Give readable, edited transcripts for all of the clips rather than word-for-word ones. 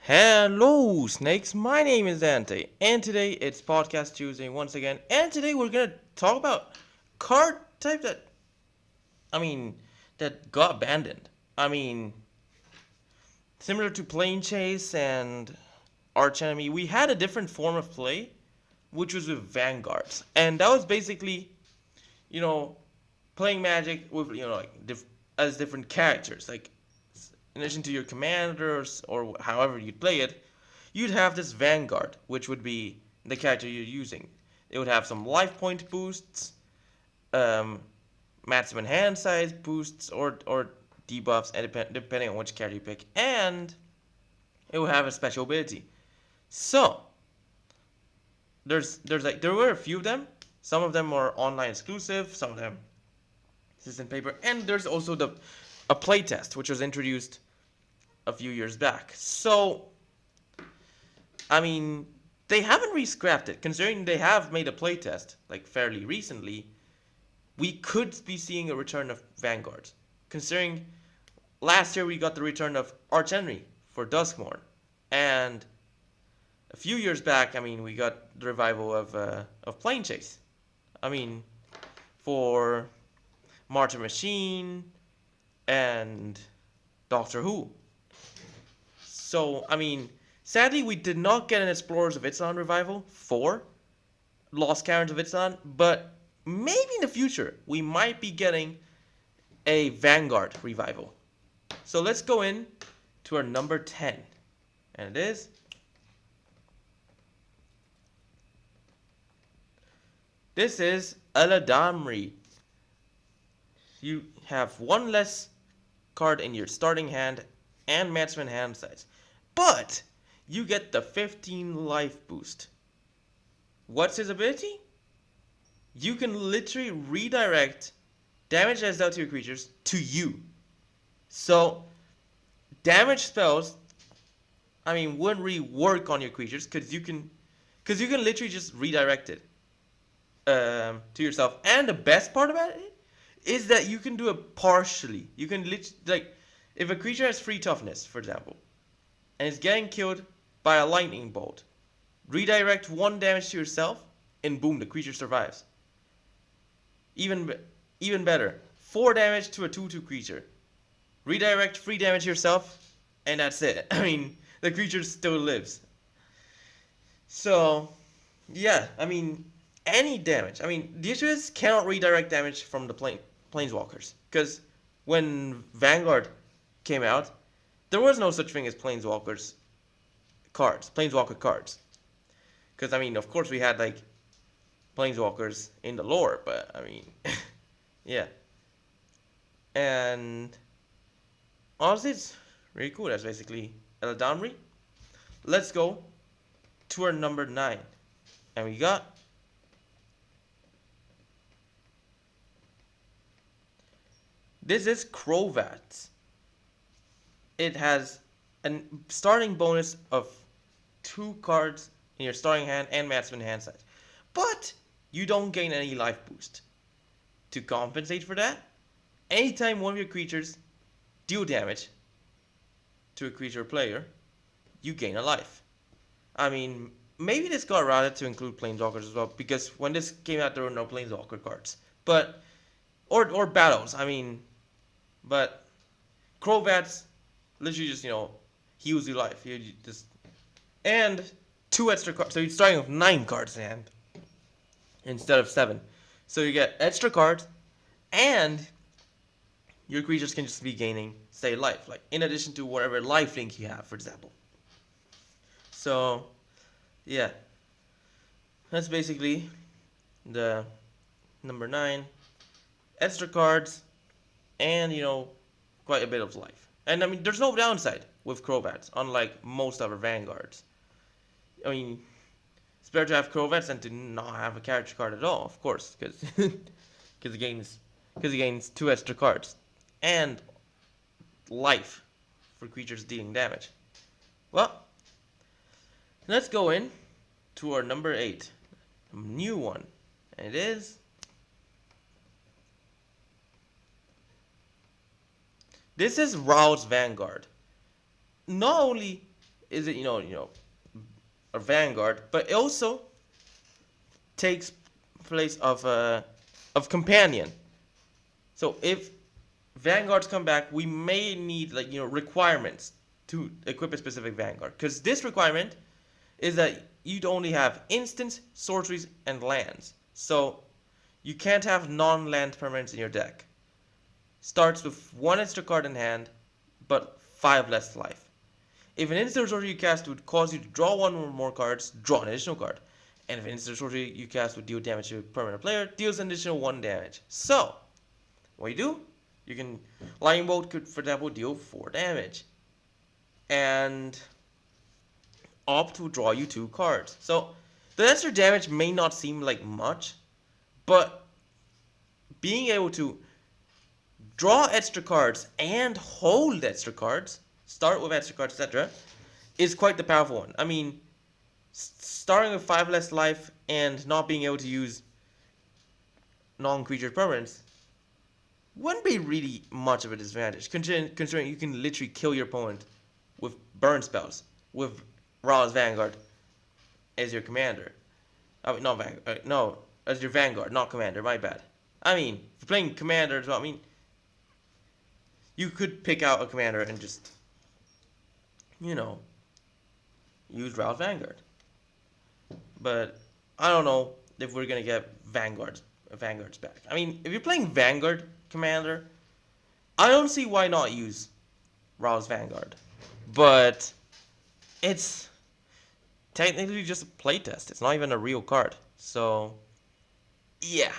Hello, snakes. My name is Dante, and today it's Podcast Tuesday once again. And today we're gonna talk about card type that got abandoned. I mean, similar to Plane Chase and Arch Enemy, we had a different form of play, which was with vanguards, and that was basically, you know, playing Magic with as different characters. Like, in addition to your commanders or however you play it, you'd have this Vanguard, which would be the character you're using. It would have some life point boosts, um, maximum hand size boosts, or debuffs, depending on which character you pick, and it would have a special ability. So there were a few of them. Some of them were online exclusive, some of them system paper, and there's also the a playtest which was introduced a few years back. So I mean, they haven't re-scrapped it. Considering they have made a playtest like fairly recently, we could be seeing a return of Vanguard. Considering last year we got the return of Archenry for Duskmorn, and a few years back, we got the revival of Plane Chase. I mean, for Martyr Machine and Doctor Who. So, sadly, we did not get an Explorers of Ixalan revival for Lost Caverns of Ixalan, but maybe in the future we might be getting a Vanguard revival. So let's go in to our number 10, and it is this is Aladamri. You have one less card in your starting hand and maximum hand size, but you get the 15 life boost. What's his ability? You can literally redirect damage that's dealt to your creatures to you. So damage spells, wouldn't really work on your creatures because you can literally just redirect it to yourself. And the best part about it is that you can do it partially. You can if a creature has 3 toughness, for example, and is getting killed by a lightning bolt, redirect 1 damage to yourself, and boom, the creature survives. Even better, 4 damage to a 2/2 creature. Redirect 3 damage to yourself, and that's it. The creature still lives. So, yeah, any damage. The issue is cannot redirect damage from the planeswalkers, because when Vanguard came out, there was no such thing as planeswalker cards. Because of course we had planeswalkers in the lore, but yeah. And honestly, it's really cool. That's basically Eladamri. Let's go to our number 9, and we got this is Crovat. It has a starting bonus of 2 cards in your starting hand and maximum hand size, but you don't gain any life boost. To compensate for that, anytime one of your creatures deal damage to a creature or player, you gain a life. Maybe this got routed to include planeswalkers as well, because when this came out there were no planeswalker cards, but or battles. But Crovats literally just heals your life. You just and 2 extra cards, so you're starting with 9 cards in hand instead of 7. So you get extra cards, and your creatures can just be gaining, say, life, like in addition to whatever life link you have, for example. So, yeah, that's basically the number 9. Extra cards, and quite a bit of life. And there's no downside with Crovats, unlike most other Vanguards. It's better to have Crovats than to not have a character card at all, of course, because it gains 2 extra cards and life for creatures dealing damage. Well, let's go in to our number 8, a new one, and it is this is Rao's Vanguard. Not only is it a vanguard, but it also takes place of companion. So if vanguards come back, we may need requirements to equip a specific vanguard, because this requirement is that you'd only have instants, sorceries, and lands. So you can't have non-land permanents in your deck. Starts with 1 extra card in hand, but 5 less life. If an instant or sorcery you cast would cause you to draw 1 or more cards, draw an additional card. And if an instant or sorcery you cast would deal damage to a permanent player, deals an additional 1 damage. So, what you do? You can... Lightning Bolt could, for example, deal 4 damage. And opt to draw you 2 cards. So, the extra damage may not seem like much, but being able to draw extra cards and hold extra cards, start with extra cards, etc., is quite the powerful one. I mean, starting with 5 less life and not being able to use non-creature permanents wouldn't be really much of a disadvantage, considering you can literally kill your opponent with burn spells, with Royale's Vanguard as your commander. I mean, not Vanguard, no, as your Vanguard, not commander, my bad. I mean, if you're playing commander as well, I mean, you could pick out a commander and just, use Royale's Vanguard. But I don't know if we're gonna get Vanguards back. I mean, if you're playing Vanguard commander, I don't see why not use Royale's Vanguard. But it's technically just a playtest. It's not even a real card. So, yeah.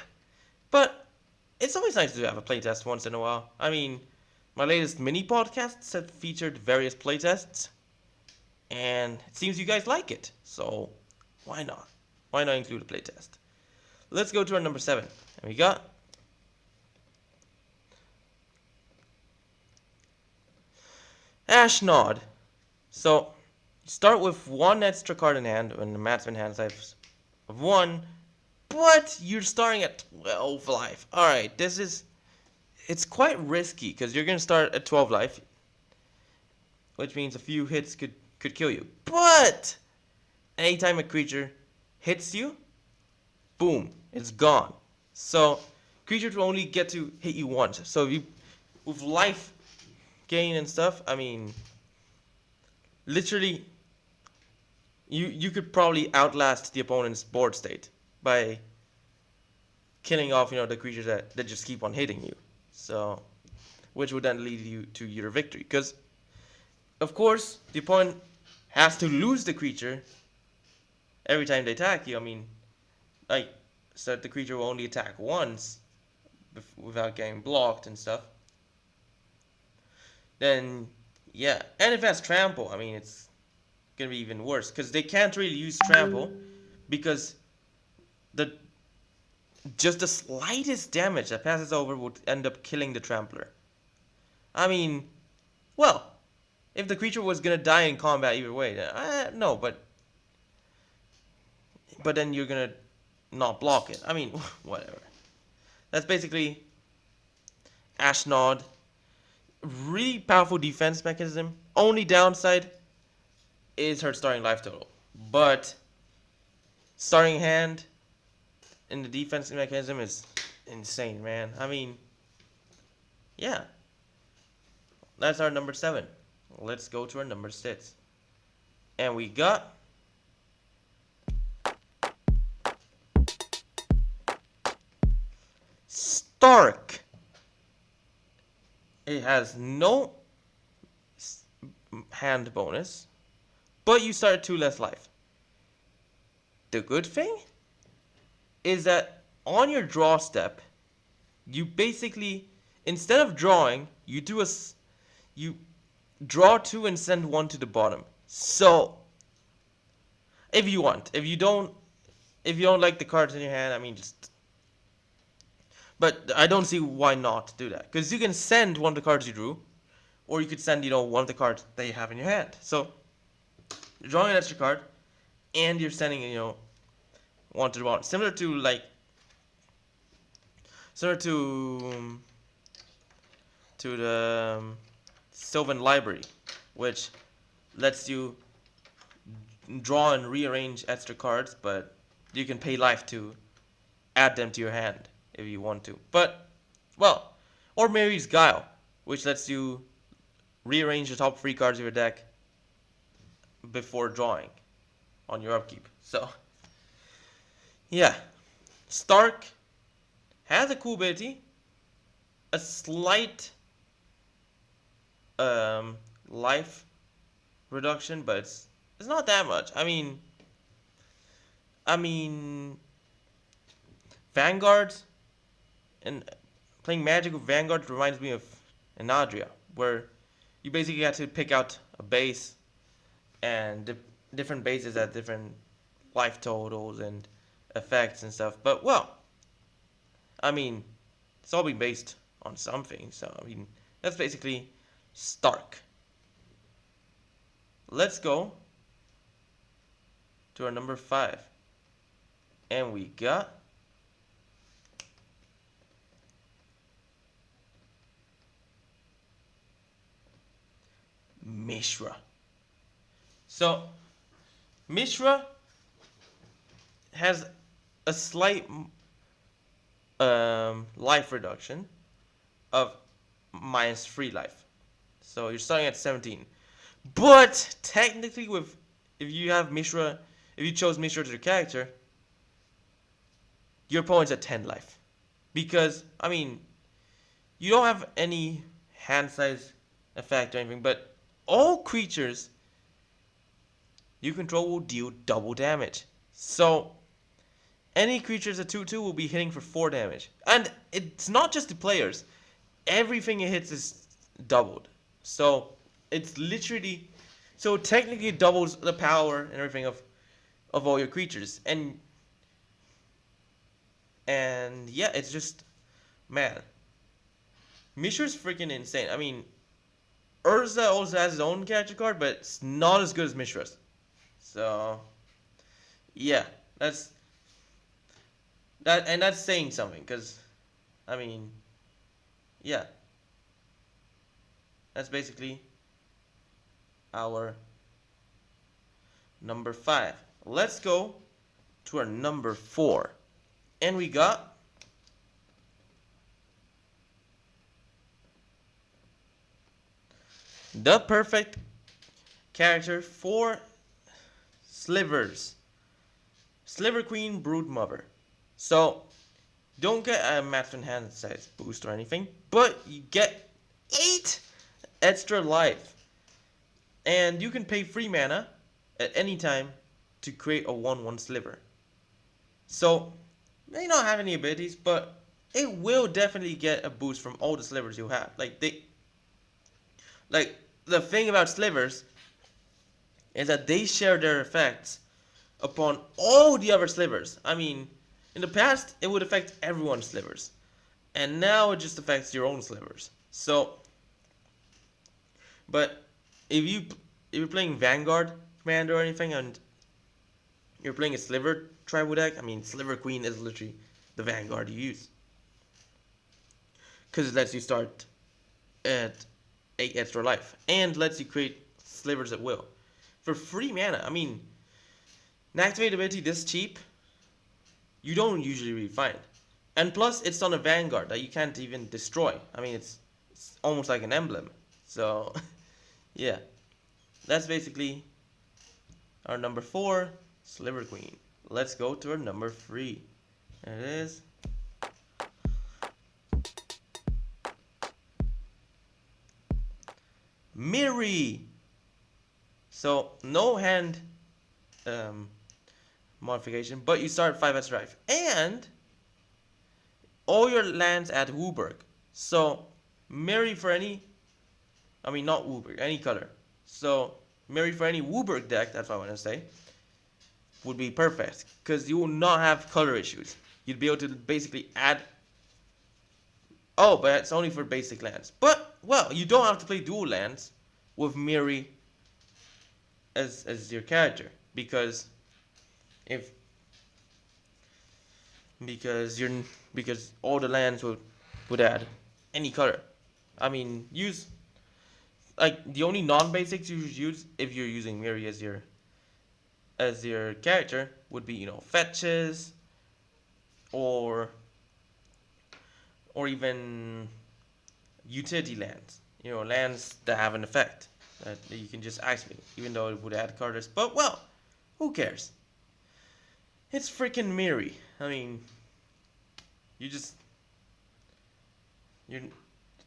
But it's always nice to have a playtest once in a while. I mean, my latest mini podcasts have featured various playtests, and it seems you guys like it. So, why not? Why not include a playtest? Let's go to our number 7. And we got Ashnod. So, start with 1 extra card in hand when the maximum hand size of 1, but you're starting at 12 life. Alright, it's quite risky because you're going to start at 12 life, which means a few hits could kill you. But anytime a creature hits you, boom, it's gone. So creatures will only get to hit you once. So if you, with life gain and stuff, I mean, literally, you could probably outlast the opponent's board state by killing off, the creatures that just keep on hitting you. So, which would then lead you to your victory. Because, of course, the opponent has to lose the creature every time they attack you. I mean, so that the creature will only attack once without getting blocked and stuff. Then, yeah. And if it has trample, I mean, it's going to be even worse. Because they can't really use trample because just the slightest damage that passes over would end up killing the trampler. I mean, well, if the creature was going to die in combat either way, then, no, but then you're going to not block it. I mean, whatever. That's basically Ashnod. Really powerful defense mechanism. Only downside is her starting life total. But starting hand in the defense mechanism is insane, man. I mean, yeah. That's our number 7. Let's go to our number 6. And we got Stark. It has no hand bonus, but you start at 2 less life. The good thing is that on your draw step, you basically, instead of drawing, you draw 2 and send 1 to the bottom. So, if you want, if you don't like the cards in your hand, I mean, just. But I don't see why not do that. Because you can send one of the cards you drew, or you could send, one of the cards that you have in your hand. So, you're drawing an extra card, and you're sending, one to the bottom. Similar to the Sylvan Library, which lets you draw and rearrange extra cards, but you can pay life to add them to your hand if you want to. But, well, or Mary's Guile, which lets you rearrange the top 3 cards of your deck before drawing on your upkeep. So, yeah. Stark has a cool ability, a slight life reduction, but it's not that much. I mean, vanguards and playing Magic with Vanguard reminds me of Anadria, where you basically have to pick out a base, and different bases have different life totals and effects and stuff. But, well, I mean, it's all being based on something. So, I mean, that's basically Stark. Let's go to our number 5. And we got Mishra. So, Mishra has a slight life reduction of -3 life. So you're starting at 17. But technically, if you have Mishra, if you chose Mishra as your character, your opponent's at 10 life. Because, I mean, you don't have any hand size effect or anything, but all creatures you control will deal double damage. So, any creatures at 2/2 will be hitting for 4 damage. And it's not just the players. Everything it hits is doubled. So, it's literally... So, technically it doubles the power and everything of all your creatures. And yeah, it's just... Man. Mishra's freaking insane. I mean, Urza also has his own character card, but it's not as good as Mishra's. So, yeah, that's saying something, because, I mean, yeah, that's basically our number 5. Let's go to our number 4, and we got the perfect character for Slivers. Sliver Queen Brood Mother. So, don't get a match in hand size boost or anything, but you get 8 extra life. And you can pay 3 mana at any time to create a 1/1 Sliver. So, may not have any abilities, but it will definitely get a boost from all the Slivers you have. Like, the thing about Slivers is that they share their effects upon all the other Slivers. I mean, in the past, it would affect everyone's Slivers. And now it just affects your own Slivers. So, but if you're playing Vanguard Commander or anything, and you're playing a Sliver tribal deck, I mean, Sliver Queen is literally the Vanguard you use. Because it lets you start at 8 extra life. And lets you create Slivers at will. For 3 mana, I mean, an activated ability this cheap, you don't usually really find. And plus, it's on a Vanguard that you can't even destroy. I mean, it's almost like an emblem. So, yeah. That's basically our number 4, Sliver Queen. Let's go to our number 3. There it is. Miri! So, no hand modification, but you start 5 extra life. And all your lands add Wooburg. So, Miri for any... I mean, not Wooburg, any color. So, Miri for any Wooburg deck, that's what I want to say, would be perfect. Because you will not have color issues. You'd be able to basically add... Oh, but it's only for basic lands. But, well, you don't have to play dual lands with Miri as your character. Because all the lands would add any color. I mean, use... Like, the only non-basics you should use if you're using Miri as your as your character would be, fetches or even utility lands. Lands that have an effect that you can just activate, even though it would add cards. But well, who cares? It's freaking Miri. I mean, you just you're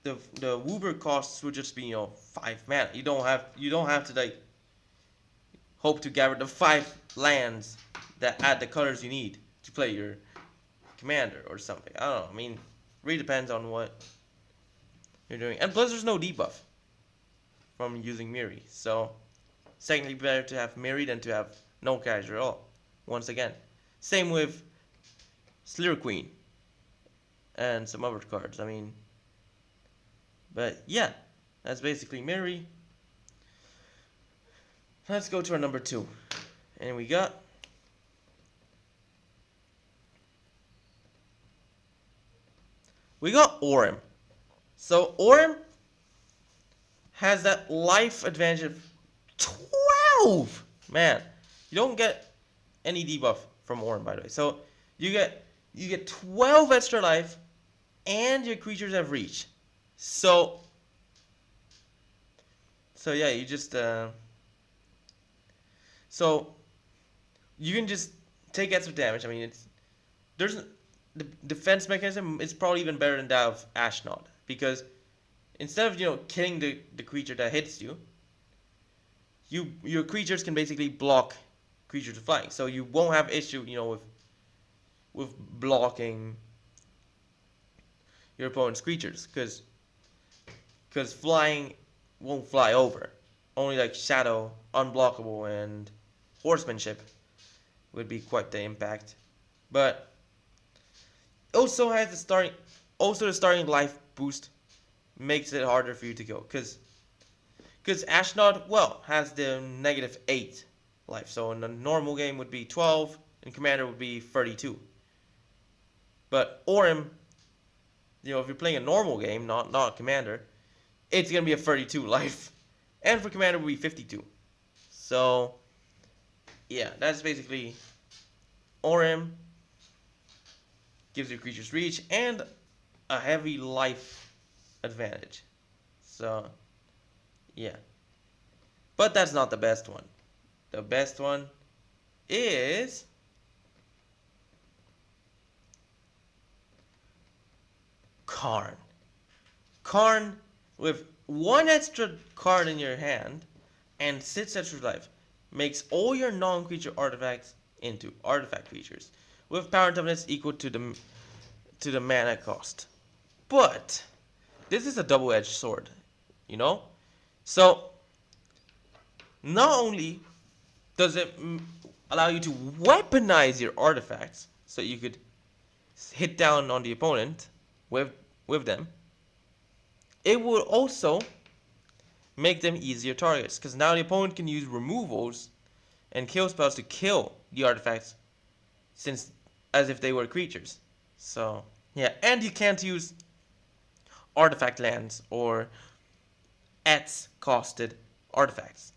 the Woober costs would just be 5 mana. You don't have to like hope to gather the 5 lands that add the colors you need to play your commander or something. I don't know. I mean, really depends on what you're doing. And plus, there's no debuff from using Miri. So, it's technically better to have Miri than to have no character at all. Once again. Same with Slayer Queen and some other cards. I mean, but yeah, that's basically Miri. Let's go to our number 2. And we got Orym. So Orym has that life advantage of 12. Man, you don't get any debuff from Orym, by the way. So you get 12 extra life, and your creatures have reach. So yeah, you just so you can just take extra damage. I mean, there's the defense mechanism is probably even better than that of Ashnod, because instead of killing the creature that hits you, your creatures can basically block creatures flying, so you won't have issue with blocking your opponent's creatures, because flying won't fly over. Only like Shadow, Unblockable, and Horsemanship would be quite the impact. But also has the starting life boost makes it harder for you to go, because Ashnod, well, has the -8 life. So in a normal game would be 12, and Commander would be 32. But Orym, if you're playing a normal game, not a Commander, it's gonna be a 32 life, and for Commander would be 52. So yeah, that's basically Orym. Gives your creatures reach and a heavy life advantage. So yeah, but that's not the best one. The best one is Karn. Karn with 1 extra card in your hand and 6 extra life makes all your non-creature artifacts into artifact creatures with power and toughness equal to the mana cost. But this is a double-edged sword, So not only does it allow you to weaponize your artifacts, so you could hit down on the opponent with them, it will also make them easier targets, because now the opponent can use removals and kill spells to kill the artifacts, since as if they were creatures. So yeah, and you can't use artifact lands or X costed artifacts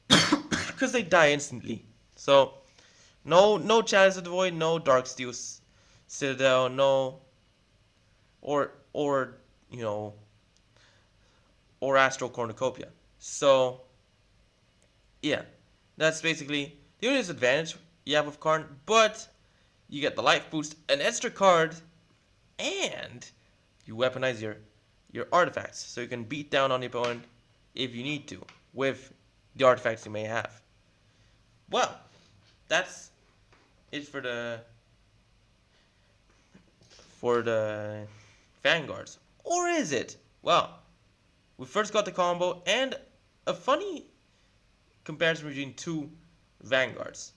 because they die instantly. So no Chalice of the Void, no Darksteel Citadel, no or Astral Cornucopia. So yeah, that's basically the only disadvantage you have with Karn, but you get the life boost, an extra card, and you weaponize your artifacts, so you can beat down on the opponent if you need to with the artifacts you may have. Well, that's it for the vanguards, or is it? Well, we first got the combo and a funny comparison between 2 vanguards,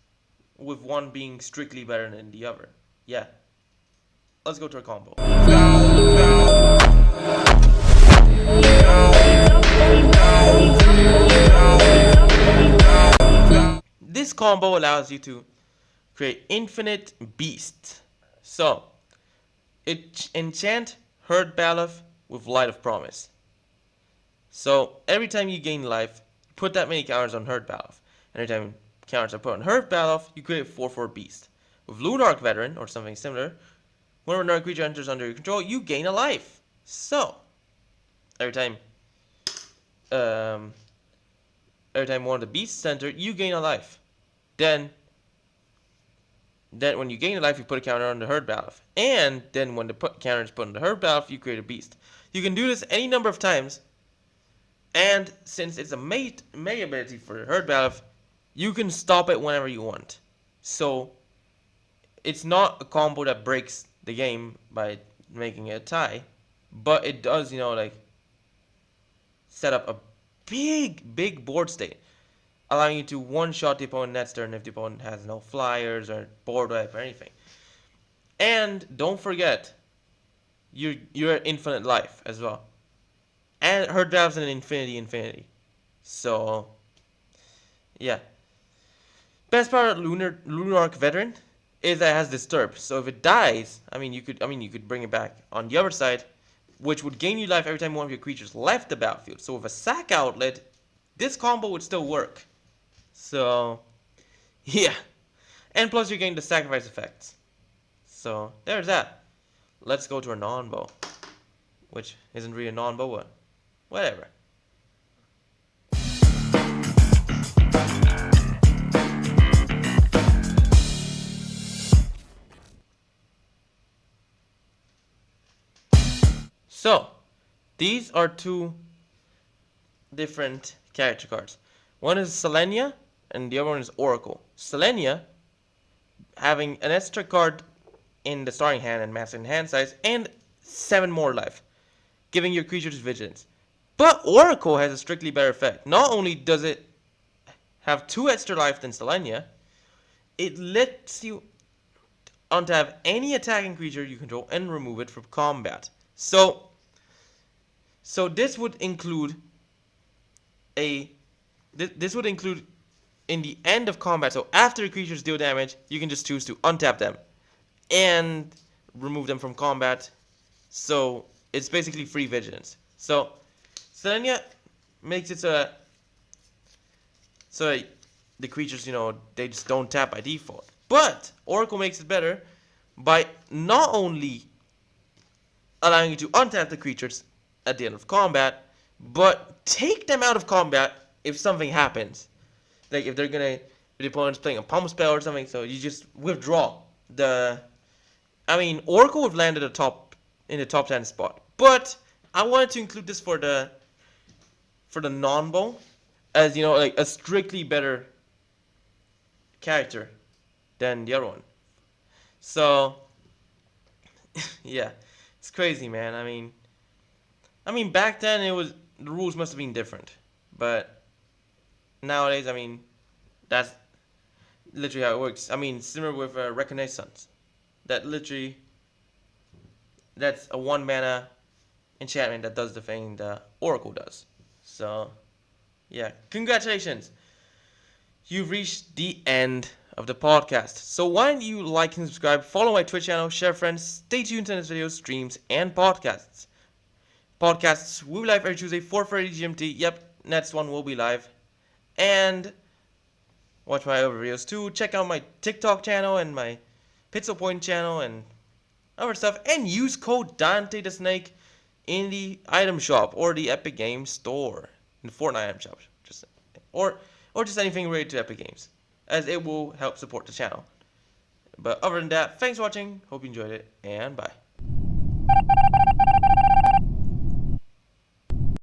with one being strictly better than the other. Yeah, let's go to our combo. This combo allows you to create infinite beasts. So it enchant Herd Baloth with Light of Promise. So every time you gain life, put that many counters on Herd Baloth. And every time counters are put on her battlefield, you create a 4/4 beast. With Lunarch Veteran, or something similar, whenever another creature enters under your control, you gain a life. So, every time um, one of the beasts enter, you gain a life. Then when you gain a life, you put a counter on the herd battlefield. And then when the counter is put on the herd battlefield, you create a beast. You can do this any number of times. And since it's a May ability for the herd battlefield, you can stop it whenever you want. So it's not a combo that breaks the game by making it a tie, but it does, like, set up a big board state, allowing you to one-shot the opponent next turn if the opponent has no flyers or board wipe or anything. And don't forget, you're at infinite life as well. And her drive's an infinity. So, yeah. Best part of Lunarch Veteran is that it has Disturb. So if it dies, you could bring it back on the other side, which would gain you life every time one of your creatures left the battlefield. So with a sack outlet, this combo would still work. So, yeah. And plus you gain the sacrifice effects. So, there's that. Let's go to a non-bow. Which isn't really a non-bow, but whatever. So, these are two different character cards. One is Selenia, and the other one is Oracle. Selenia, having an extra card in the starting hand and massive hand size, and 7 more life, giving your creatures vigilance. But Oracle has a strictly better effect. Not only does it have 2 extra life than Selenia, it lets you untap any attacking creature you control and remove it from combat. So this would include this would include in the end of combat. So after the creatures deal damage, you can just choose to untap them and remove them from combat. So it's basically free vigilance. So Selenia makes it so the creatures, they just don't tap by default. But Oracle makes it better by not only allowing you to untap the creatures at the end of combat, but take them out of combat if something happens. Like if the opponent's playing a pump spell or something, so you just withdraw Oracle would land in the top 10 spot. But I wanted to include this for the non-bow as, like a strictly better character than the other one. So yeah, it's crazy, man. Back then the rules must have been different, but nowadays, that's literally how it works. Similar with Reconnaissance, that's a 1 mana enchantment that does the thing that Oracle does. So, yeah, congratulations, you've reached the end of the podcast. So why don't you like and subscribe, follow my Twitch channel, share friends, stay tuned to this videos, streams, and podcasts. Podcasts will be live every Tuesday, 4:30 GMT. Yep, next one will be live. And watch my other videos too. Check out my TikTok channel and my Pixel Point channel and other stuff. And use code Dante the Snake in the item shop or the Epic Games store. In the Fortnite item shop. Or just anything related to Epic Games, as it will help support the channel. But other than that, thanks for watching. Hope you enjoyed it, and bye.